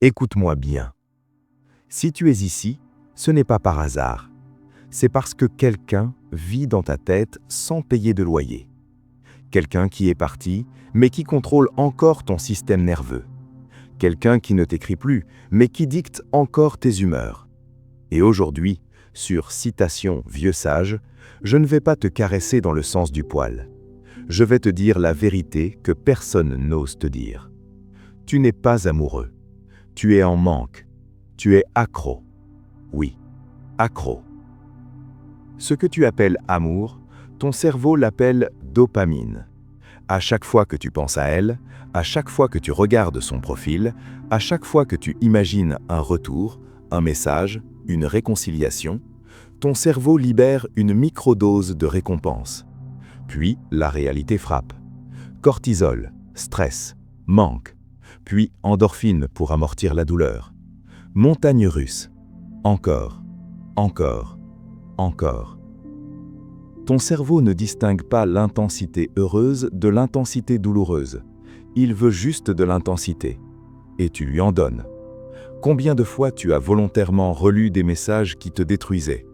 Écoute-moi bien. Si tu es ici, ce n'est pas par hasard. C'est parce que quelqu'un vit dans ta tête sans payer de loyer. Quelqu'un qui est parti, mais qui contrôle encore ton système nerveux. Quelqu'un qui ne t'écrit plus, mais qui dicte encore tes humeurs. Et aujourd'hui, sur Citation Vieux Sage, je ne vais pas te caresser dans le sens du poil. Je vais te dire la vérité que personne n'ose te dire. Tu n'es pas amoureux. Tu es en manque. Tu es accro. Oui, accro. Ce que tu appelles amour, ton cerveau l'appelle dopamine. À chaque fois que tu penses à elle, à chaque fois que tu regardes son profil, à chaque fois que tu imagines un retour, un message, une réconciliation, ton cerveau libère une microdose de récompense. Puis la réalité frappe. Cortisol, stress, manque, puis endorphine pour amortir la douleur. Montagne russe. Encore, encore, encore. Ton cerveau ne distingue pas l'intensité heureuse de l'intensité douloureuse. Il veut juste de l'intensité. Et tu lui en donnes. Combien de fois tu as volontairement relu des messages qui te détruisaient?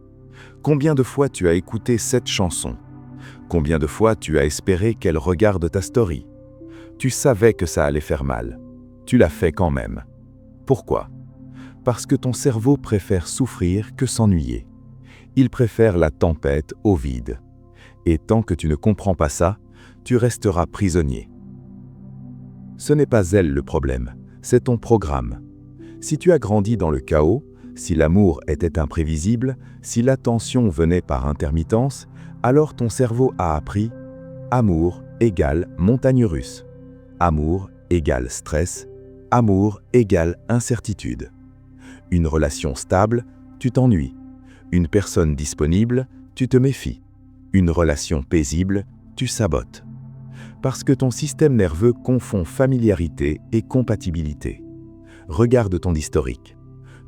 Combien de fois tu as écouté cette chanson? Combien de fois tu as espéré qu'elle regarde ta story? Tu savais que ça allait faire mal. Tu l'as fait quand même. Pourquoi? Parce que ton cerveau préfère souffrir que s'ennuyer. Il préfère la tempête au vide. Et tant que tu ne comprends pas ça, tu resteras prisonnier. Ce n'est pas elle le problème, c'est ton programme. Si tu as grandi dans le chaos, si l'amour était imprévisible, si l'attention venait par intermittence, alors ton cerveau a appris amour égale montagne russe. Amour égale stress. Amour égale incertitude. Une relation stable, tu t'ennuies. Une personne disponible, tu te méfies. Une relation paisible, tu sabotes. Parce que ton système nerveux confond familiarité et compatibilité. Regarde ton historique.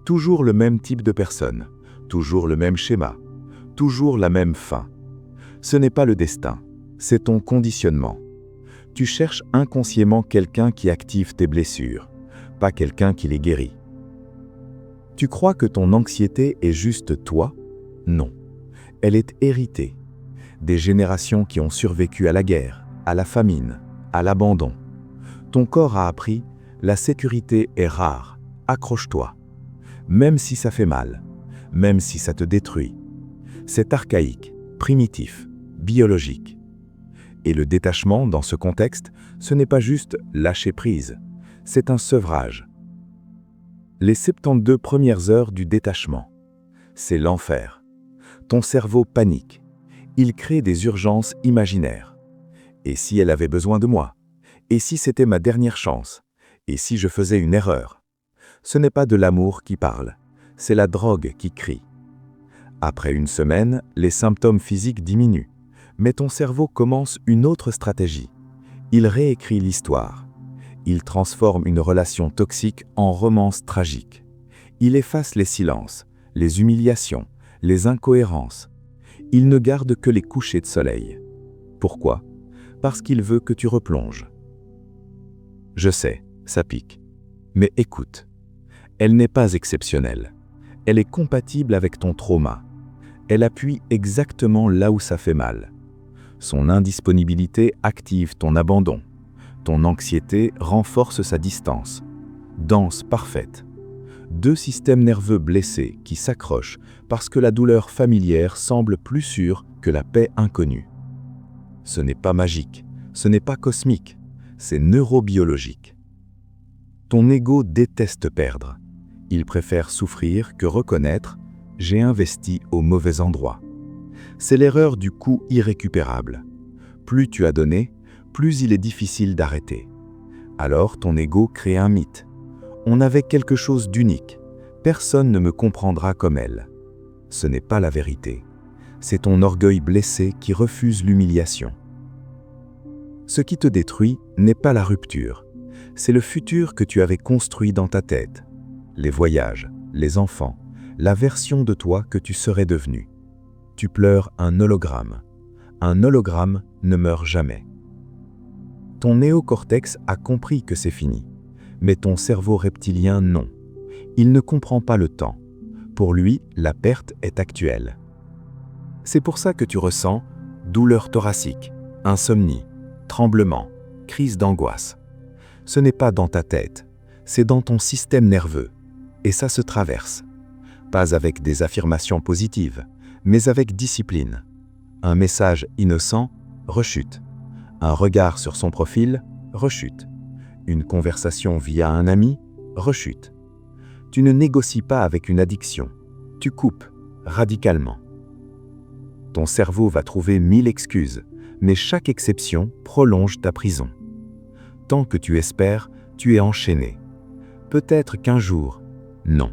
Toujours le même type de personne, toujours le même schéma, toujours la même fin. Ce n'est pas le destin, c'est ton conditionnement. Tu cherches inconsciemment quelqu'un qui active tes blessures, pas quelqu'un qui les guérit. Tu crois que ton anxiété est juste toi? Non. Elle est héritée. Des générations qui ont survécu à la guerre, à la famine, à l'abandon. Ton corps a appris, la sécurité est rare, accroche-toi. Même si ça fait mal, même si ça te détruit. C'est archaïque, primitif, biologique. Et le détachement, dans ce contexte, ce n'est pas juste lâcher prise, c'est un sevrage. Les 72 premières heures du détachement, c'est l'enfer. Ton cerveau panique. Il crée des urgences imaginaires. Et si elle avait besoin de moi? Et si c'était ma dernière chance? Et si je faisais une erreur? Ce n'est pas de l'amour qui parle, c'est la drogue qui crie. Après une semaine, les symptômes physiques diminuent, mais ton cerveau commence une autre stratégie. Il réécrit l'histoire. Il transforme une relation toxique en romance tragique. Il efface les silences, les humiliations, les incohérences. Il ne garde que les couchers de soleil. Pourquoi? Parce qu'il veut que tu replonges. Je sais, ça pique. Mais écoute, elle n'est pas exceptionnelle. Elle est compatible avec ton trauma. Elle appuie exactement là où ça fait mal. Son indisponibilité active ton abandon. Ton anxiété renforce sa distance. Danse parfaite. Deux systèmes nerveux blessés qui s'accrochent parce que la douleur familière semble plus sûre que la paix inconnue. Ce n'est pas magique, ce n'est pas cosmique, c'est neurobiologique. Ton ego déteste perdre. Il préfère souffrir que reconnaître « j'ai investi au mauvais endroit ». C'est l'erreur du coût irrécupérable. Plus tu as donné, plus il est difficile d'arrêter. Alors ton ego crée un mythe. On avait quelque chose d'unique. Personne ne me comprendra comme elle. Ce n'est pas la vérité. C'est ton orgueil blessé qui refuse l'humiliation. Ce qui te détruit n'est pas la rupture. C'est le futur que tu avais construit dans ta tête. Les voyages, les enfants, la version de toi que tu serais devenu. Tu pleures un hologramme. Un hologramme ne meurt jamais. Ton néocortex a compris que c'est fini. Mais ton cerveau reptilien, non. Il ne comprend pas le temps. Pour lui, la perte est actuelle. C'est pour ça que tu ressens douleur thoracique, insomnie, tremblement, crise d'angoisse. Ce n'est pas dans ta tête, c'est dans ton système nerveux. Et ça se traverse. Pas avec des affirmations positives, mais avec discipline. Un message innocent, rechute. Un regard sur son profil, rechute. Une conversation via un ami, rechute. Tu ne négocies pas avec une addiction. Tu coupes radicalement. Ton cerveau va trouver 1000 excuses, mais chaque exception prolonge ta prison. Tant que tu espères, tu es enchaîné. Peut-être qu'un jour, non.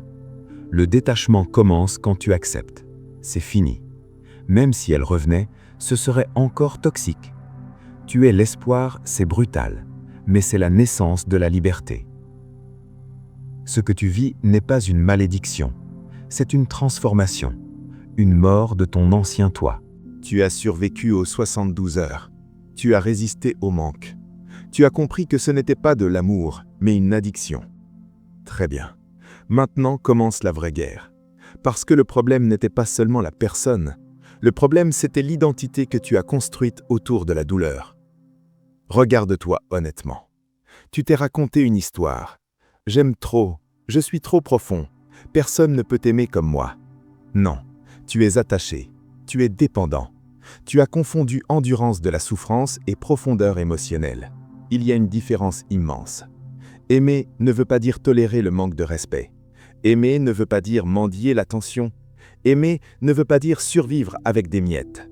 Le détachement commence quand tu acceptes. C'est fini. Même si elle revenait, ce serait encore toxique. Tuer l'espoir, c'est brutal, mais c'est la naissance de la liberté. Ce que tu vis n'est pas une malédiction, c'est une transformation, une mort de ton ancien toi. Tu as survécu aux 72 heures. Tu as résisté au manque. Tu as compris que ce n'était pas de l'amour, mais une addiction. Très bien. Maintenant commence la vraie guerre. Parce que le problème n'était pas seulement la personne. Le problème, c'était l'identité que tu as construite autour de la douleur. Regarde-toi honnêtement. Tu t'es raconté une histoire. J'aime trop, je suis trop profond. Personne ne peut t'aimer comme moi. Non, tu es attaché, tu es dépendant. Tu as confondu endurance de la souffrance et profondeur émotionnelle. Il y a une différence immense. Aimer ne veut pas dire tolérer le manque de respect. Aimer ne veut pas dire mendier l'attention. Aimer ne veut pas dire survivre avec des miettes.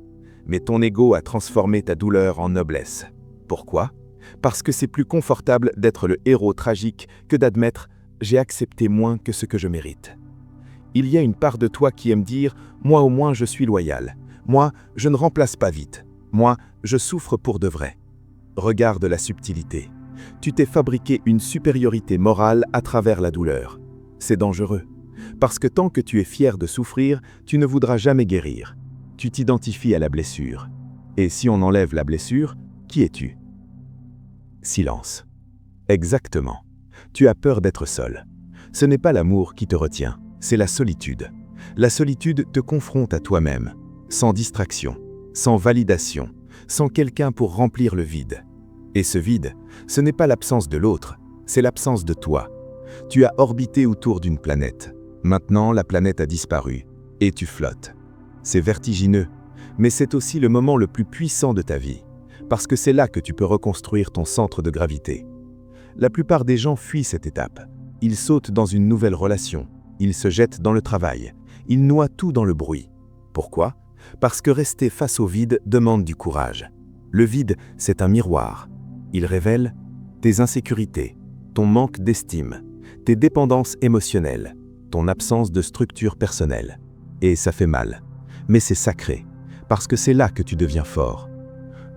Mais ton ego a transformé ta douleur en noblesse. Pourquoi ? Parce que c'est plus confortable d'être le héros tragique que d'admettre « j'ai accepté moins que ce que je mérite ». Il y a une part de toi qui aime dire « moi au moins je suis loyal ». Moi, je ne remplace pas vite. Moi, je souffre pour de vrai. Regarde la subtilité. Tu t'es fabriqué une supériorité morale à travers la douleur. C'est dangereux. Parce que tant que tu es fier de souffrir, tu ne voudras jamais guérir. Tu t'identifies à la blessure. Et si on enlève la blessure, qui es-tu ? Silence. Exactement. Tu as peur d'être seul. Ce n'est pas l'amour qui te retient, c'est la solitude. La solitude te confronte à toi-même. Sans distraction, sans validation, sans quelqu'un pour remplir le vide. Et ce vide, ce n'est pas l'absence de l'autre, c'est l'absence de toi. Tu as orbité autour d'une planète. Maintenant, la planète a disparu, et tu flottes. C'est vertigineux, mais c'est aussi le moment le plus puissant de ta vie, parce que c'est là que tu peux reconstruire ton centre de gravité. La plupart des gens fuient cette étape. Ils sautent dans une nouvelle relation, ils se jettent dans le travail, ils noient tout dans le bruit. Pourquoi ? Parce que rester face au vide demande du courage. Le vide, c'est un miroir. Il révèle tes insécurités, ton manque d'estime, tes dépendances émotionnelles, ton absence de structure personnelle. Et ça fait mal. Mais c'est sacré, parce que c'est là que tu deviens fort.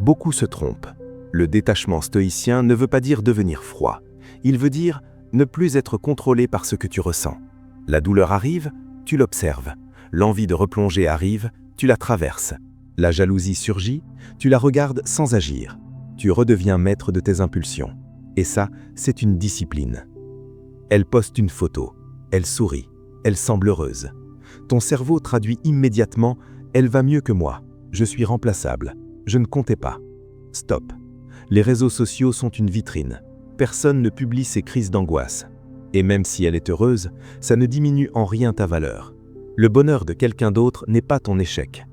Beaucoup se trompent. Le détachement stoïcien ne veut pas dire devenir froid. Il veut dire ne plus être contrôlé par ce que tu ressens. La douleur arrive, tu l'observes. L'envie de replonger arrive, tu la traverses. La jalousie surgit, tu la regardes sans agir. Tu redeviens maître de tes impulsions. Et ça, c'est une discipline. Elle poste une photo, elle sourit, elle semble heureuse. Ton cerveau traduit immédiatement « elle va mieux que moi, je suis remplaçable, je ne comptais pas ». Stop. Les réseaux sociaux sont une vitrine. Personne ne publie ses crises d'angoisse. Et même si elle est heureuse, ça ne diminue en rien ta valeur. Le bonheur de quelqu'un d'autre n'est pas ton échec.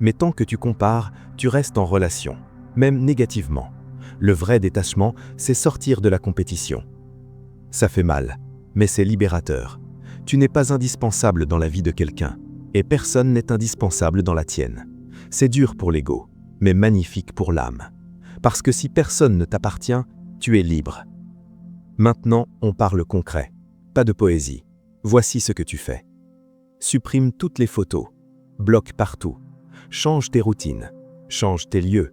Mais tant que tu compares, tu restes en relation, même négativement. Le vrai détachement, c'est sortir de la compétition. Ça fait mal, mais c'est libérateur. Tu n'es pas indispensable dans la vie de quelqu'un, et personne n'est indispensable dans la tienne. C'est dur pour l'ego, mais magnifique pour l'âme. Parce que si personne ne t'appartient, tu es libre. Maintenant, on parle concret, pas de poésie. Voici ce que tu fais. Supprime toutes les photos, bloque partout, change tes routines, change tes lieux,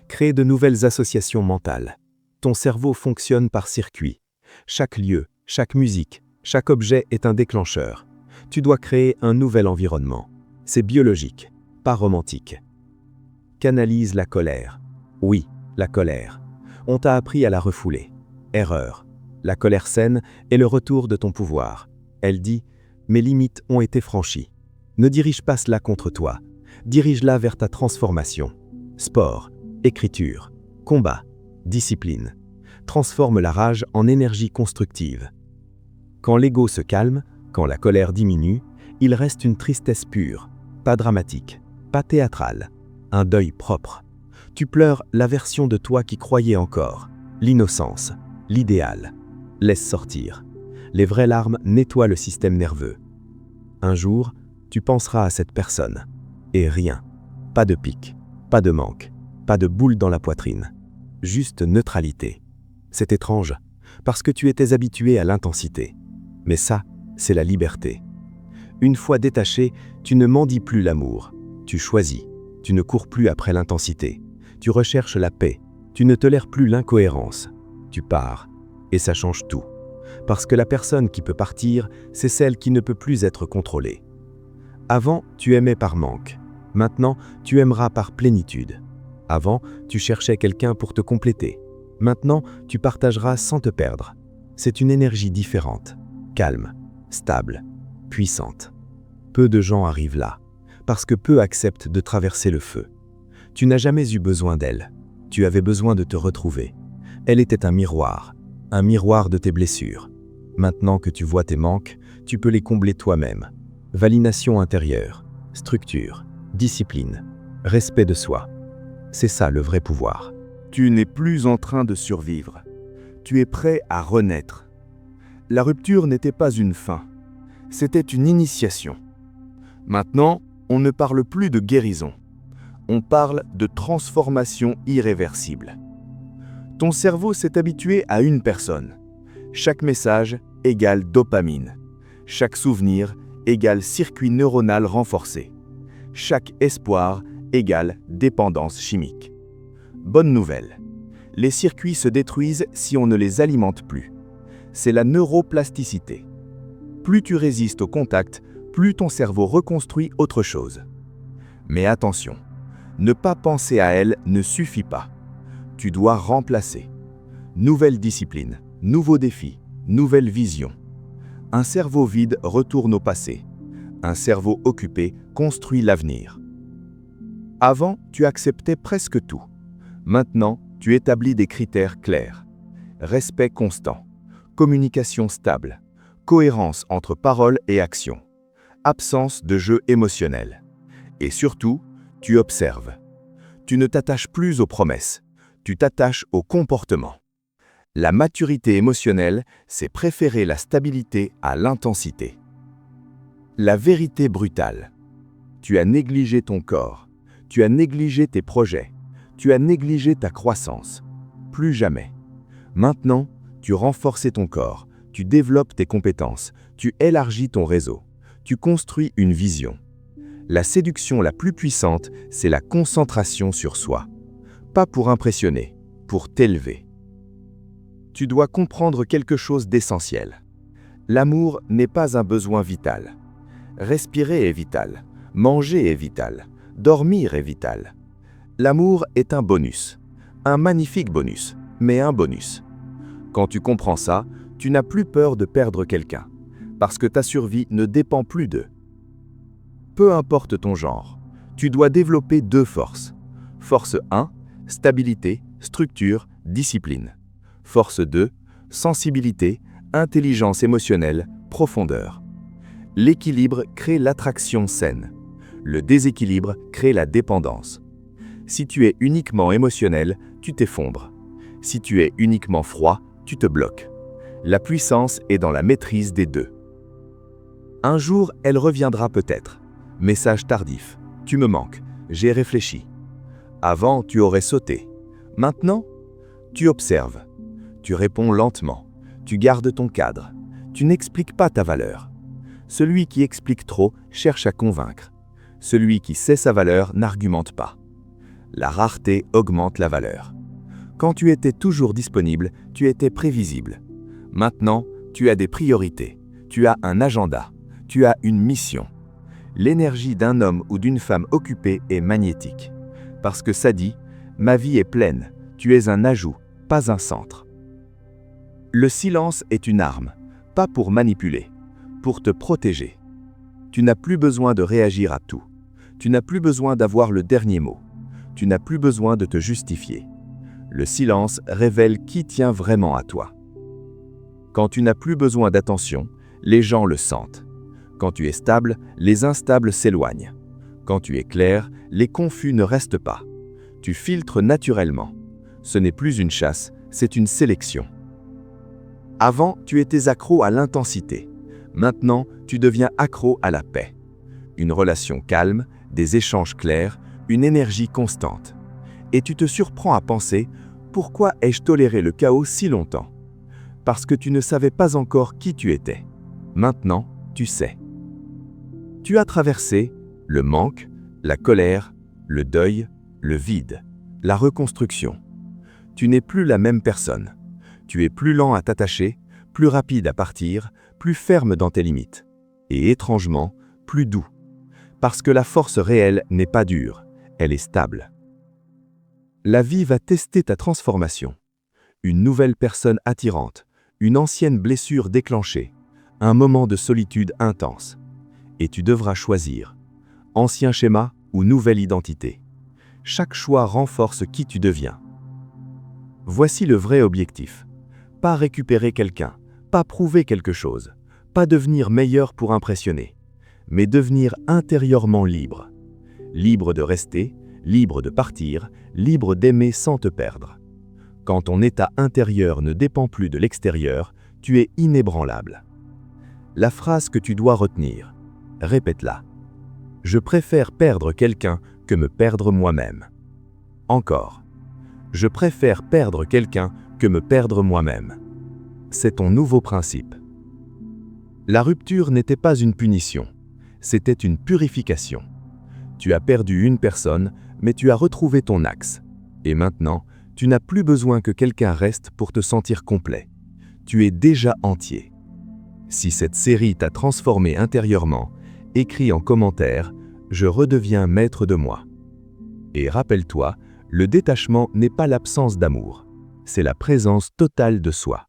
crée de nouvelles associations mentales. Ton cerveau fonctionne par circuit. Chaque lieu, chaque musique, chaque objet est un déclencheur. Tu dois créer un nouvel environnement. C'est biologique, pas romantique. Canalise la colère. Oui, la colère. On t'a appris à la refouler. Erreur. La colère saine est le retour de ton pouvoir. Elle dit « Mes limites ont été franchies ». Ne dirige pas cela contre toi. Dirige-la vers ta transformation. Sport, écriture, combat, discipline. Transforme la rage en énergie constructive. Quand l'ego se calme, quand la colère diminue, il reste une tristesse pure, pas dramatique, pas théâtrale, un deuil propre. Tu pleures la version de toi qui croyait encore, l'innocence, l'idéal. Laisse sortir. Les vraies larmes nettoient le système nerveux. Un jour, tu penseras à cette personne. Et rien. Pas de pic, pas de manque, pas de boule dans la poitrine. Juste neutralité. C'est étrange, parce que tu étais habitué à l'intensité. Mais ça, c'est la liberté. Une fois détaché, tu ne mendies plus l'amour. Tu choisis. Tu ne cours plus après l'intensité. Tu recherches la paix. Tu ne tolères plus l'incohérence. Tu pars. Et ça change tout. Parce que la personne qui peut partir, c'est celle qui ne peut plus être contrôlée. Avant, tu aimais par manque. Maintenant, tu aimeras par plénitude. Avant, tu cherchais quelqu'un pour te compléter. Maintenant, tu partageras sans te perdre. C'est une énergie différente, calme, stable, puissante. Peu de gens arrivent là, parce que peu acceptent de traverser le feu. Tu n'as jamais eu besoin d'elle. Tu avais besoin de te retrouver. Elle était un miroir de tes blessures. Maintenant que tu vois tes manques, tu peux les combler toi-même. Validation intérieure, structure, discipline, respect de soi. C'est ça le vrai pouvoir. Tu n'es plus en train de survivre. Tu es prêt à renaître. La rupture n'était pas une fin. C'était une initiation. Maintenant, on ne parle plus de guérison. On parle de transformation irréversible. Ton cerveau s'est habitué à une personne. Chaque message égale dopamine. Chaque souvenir égale circuit neuronal renforcé. Chaque espoir égale dépendance chimique. Bonne nouvelle. Les circuits se détruisent si on ne les alimente plus. C'est la neuroplasticité. Plus tu résistes au contact, plus ton cerveau reconstruit autre chose. Mais attention, ne pas penser à elle ne suffit pas. Tu dois remplacer. Nouvelle discipline, nouveau défi, nouvelle vision. Un cerveau vide retourne au passé. Un cerveau occupé construit l'avenir. Avant, tu acceptais presque tout. Maintenant, tu établis des critères clairs. Respect constant, communication stable, cohérence entre parole et action, absence de jeu émotionnel. Et surtout, tu observes. Tu ne t'attaches plus aux promesses, tu t'attaches au comportement. La maturité émotionnelle, c'est préférer la stabilité à l'intensité. La vérité brutale. Tu as négligé ton corps, tu as négligé tes projets, tu as négligé ta croissance. Plus jamais. Maintenant, tu renforces ton corps, tu développes tes compétences, tu élargis ton réseau, tu construis une vision. La séduction la plus puissante, c'est la concentration sur soi. Pas pour impressionner, pour t'élever. Tu dois comprendre quelque chose d'essentiel. L'amour n'est pas un besoin vital. Respirer est vital, manger est vital, dormir est vital. L'amour est un bonus, un magnifique bonus, mais un bonus. Quand tu comprends ça, tu n'as plus peur de perdre quelqu'un, parce que ta survie ne dépend plus d'eux. Peu importe ton genre, tu dois développer 2 forces. Force 1, stabilité, structure, discipline. Force 2, sensibilité, intelligence émotionnelle, profondeur. L'équilibre crée l'attraction saine. Le déséquilibre crée la dépendance. Si tu es uniquement émotionnel, tu t'effondres. Si tu es uniquement froid, tu te bloques. La puissance est dans la maîtrise des 2. Un jour, elle reviendra peut-être. Message tardif. Tu me manques. J'ai réfléchi. Avant, tu aurais sauté. Maintenant, tu observes. Tu réponds lentement. Tu gardes ton cadre. Tu n'expliques pas ta valeur. Celui qui explique trop cherche à convaincre. Celui qui sait sa valeur n'argumente pas. La rareté augmente la valeur. Quand tu étais toujours disponible, tu étais prévisible. Maintenant, tu as des priorités. Tu as un agenda. Tu as une mission. L'énergie d'un homme ou d'une femme occupée est magnétique. Parce que ça dit, ma vie est pleine, tu es un ajout, pas un centre. Le silence est une arme, pas pour manipuler, pour te protéger. Tu n'as plus besoin de réagir à tout. Tu n'as plus besoin d'avoir le dernier mot. Tu n'as plus besoin de te justifier. Le silence révèle qui tient vraiment à toi. Quand tu n'as plus besoin d'attention, les gens le sentent. Quand tu es stable, les instables s'éloignent. Quand tu es clair, les confus ne restent pas. Tu filtres naturellement. Ce n'est plus une chasse, c'est une sélection. Avant, tu étais accro à l'intensité. Maintenant, tu deviens accro à la paix. Une relation calme, des échanges clairs, une énergie constante. Et tu te surprends à penser « Pourquoi ai-je toléré le chaos si longtemps ?» Parce que tu ne savais pas encore qui tu étais. Maintenant, tu sais. Tu as traversé le manque, la colère, le deuil, le vide, la reconstruction. Tu n'es plus la même personne. Tu es plus lent à t'attacher, plus rapide à partir, plus ferme dans tes limites. Et étrangement, plus doux. Parce que la force réelle n'est pas dure, elle est stable. La vie va tester ta transformation. Une nouvelle personne attirante, une ancienne blessure déclenchée, un moment de solitude intense. Et tu devras choisir. Ancien schéma ou nouvelle identité. Chaque choix renforce qui tu deviens. Voici le vrai objectif. Pas récupérer quelqu'un, pas prouver quelque chose, pas devenir meilleur pour impressionner, mais devenir intérieurement libre. Libre de rester, libre de partir, libre d'aimer sans te perdre. Quand ton état intérieur ne dépend plus de l'extérieur, tu es inébranlable. La phrase que tu dois retenir, répète-la. Je préfère perdre quelqu'un que me perdre moi-même. Encore. Je préfère perdre quelqu'un que me perdre moi-même. C'est ton nouveau principe. La rupture n'était pas une punition, c'était une purification. Tu as perdu une personne, mais tu as retrouvé ton axe. Et maintenant, tu n'as plus besoin que quelqu'un reste pour te sentir complet. Tu es déjà entier. Si cette série t'a transformé intérieurement, écris en commentaire « Je redeviens maître de moi ». Et rappelle-toi, le détachement n'est pas l'absence d'amour, c'est la présence totale de soi.